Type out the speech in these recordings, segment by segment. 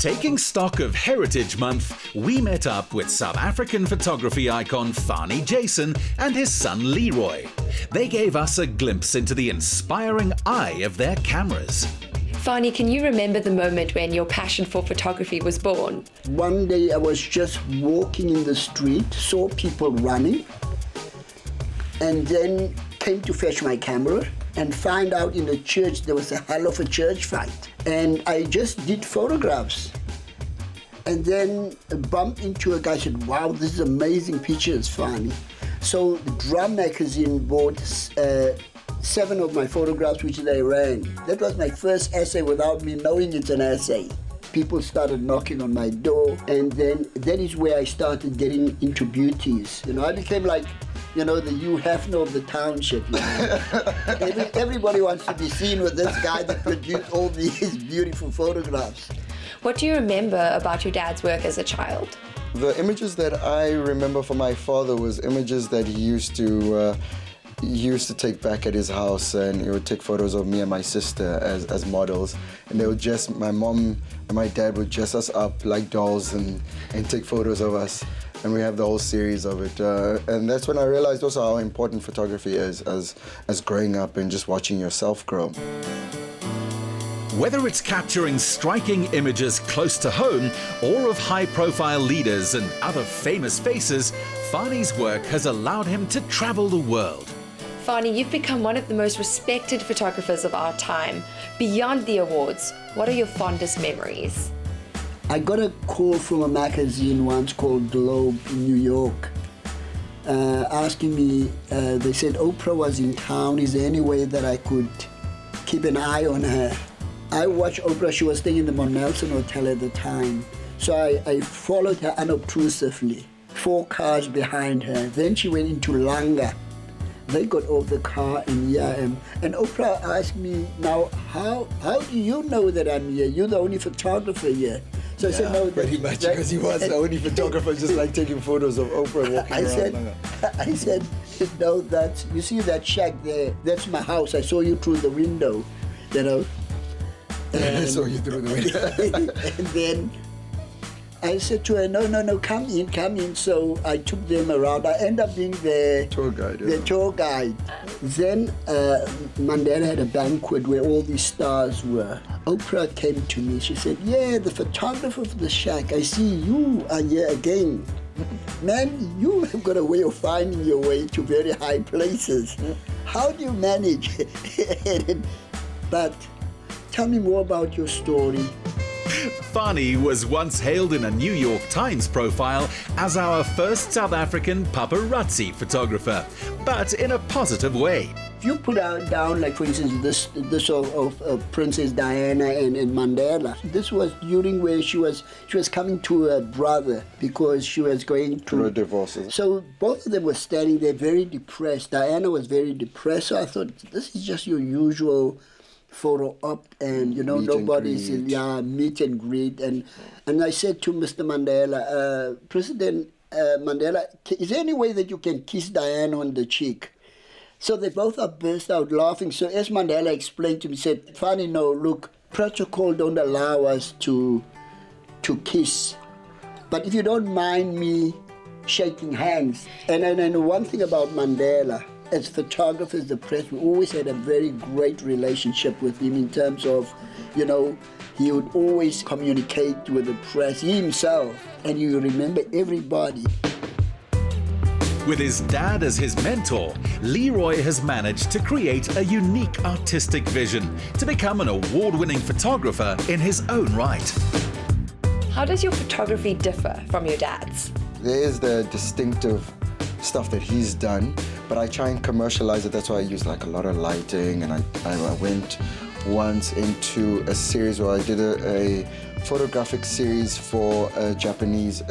Taking stock of Heritage Month, we met up with South African photography icon Fanie Jason and his son Leeroy. They gave us a glimpse into the inspiring eye of their cameras. Fanie, can you remember the moment when your passion for photography was born? One day I was just walking in the street, saw people running, and then came to fetch my camera and find out in the church there was a hell of a church fight. And I just did photographs. And then bumped into a guy, said, wow, this is amazing pictures, Fanie. So the Drum magazine bought 7 of my photographs, which they ran. That was my first essay without me knowing it's an essay. People started knocking on my door, and then that is where I started getting into beauties. You know, I became like, you know, the Hugh Hefner of the township. You know? Everybody wants to be seen with this guy that produced all these beautiful photographs. What do you remember about your dad's work as a child? The images that I remember from my father was images that he used to take back at his house, and he would take photos of me and my sister as models, and they would just, my mom and my dad would dress us up like dolls and take photos of us, and we have the whole series of it, and that's when I realized also how important photography is as growing up and just watching yourself grow. Whether it's capturing striking images close to home or of high-profile leaders and other famous faces, Fanie's work has allowed him to travel the world. Fanie, you've become one of the most respected photographers of our time. Beyond the awards, what are your fondest memories? I got a call from a magazine once called Globe in New York, asking me, they said Oprah was in town, is there any way that I could keep an eye on her? I watched Oprah, she was staying in the Mount Nelson Hotel at the time, so I followed her unobtrusively, 4 cars behind her. Then she went into Langa. They got off the car and Oprah asked me, now how do you know that I'm here? You're the only photographer here. So I said, no. Pretty much, because he was the only photographer just like taking photos of Oprah walking around. I said, no, you see that shack there, that's my house. I saw you through the window, you know. I saw you through the window. And then I said to her, no, come in. So I took them around. I ended up being the tour guide. The tour guide. Then Mandela had a banquet where all these stars were. Oprah came to me. She said, yeah, the photographer of the shack, I see you are here again. Man, you have got a way of finding your way to very high places. How do you manage? But tell me more about your story. Fanie was once hailed in a New York Times profile as our first South African paparazzi photographer, but in a positive way. If you put down, like for instance, this of Princess Diana and Mandela, this was during where she was coming to her brother because she was going through a divorce. So both of them were standing there very depressed. Diana was very depressed, so I thought, this is just your usual photo op, and you know, nobody's in meet and greet, and I said to Mr. Mandela, President Mandela, is there any way that you can kiss Diana on the cheek? So they both are burst out laughing. So as Mandela explained to me, he said, Fanie, no, look, protocol don't allow us to kiss, but if you don't mind me shaking hands. And one thing about Mandela, as photographers, the press, we always had a very great relationship with him in terms of, you know, he would always communicate with the press, he himself, and you remember everybody. With his dad as his mentor, Leeroy has managed to create a unique artistic vision to become an award-winning photographer in his own right. How does your photography differ from your dad's? There is the distinctive stuff that he's done, but I try and commercialize it. That's why I use like a lot of lighting, and I went once into a series where I did a photographic series for a Japanese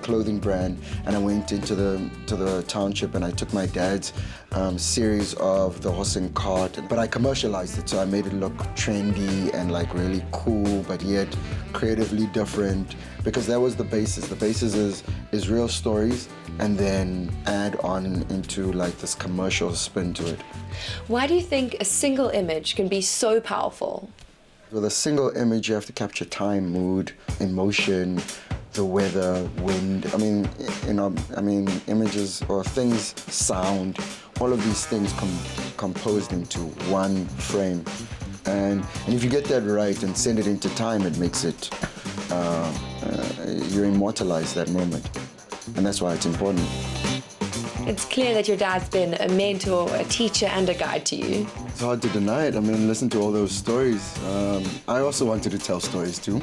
clothing brand, and I went into the township and I took my dad's series of the horse and cart, but I commercialized it, so I made it look trendy and like really cool, but yet creatively different, because that was the basis. The basis is real stories, and then add on into like this commercial spin to it. Why do you think a single image can be so powerful? With a single image, you have to capture time, mood, emotion, the weather, wind. Images or things, sound, all of these things composed into one frame. And if you get that right and send it into time, it makes it, you immortalize that moment. And that's why it's important. It's clear that your dad's been a mentor, a teacher, and a guide to you. It's hard to deny it. Listen to all those stories. I also wanted to tell stories too.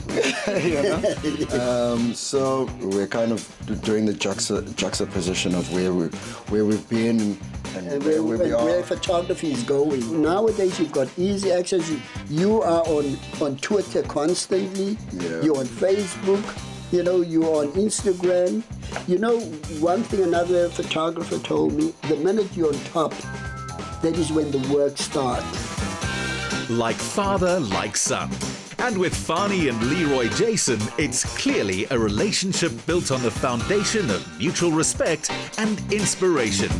So we're kind of doing the juxtaposition of where we've been and where we are. Where photography is going. Nowadays, you've got easy access. You are on Twitter constantly. Yeah. You're on Facebook. You're on Instagram. One thing another photographer told me, the minute you're on top, that is when the work starts. Like father, like son. And with Fanie and Leeroy Jason, it's clearly a relationship built on the foundation of mutual respect and inspiration.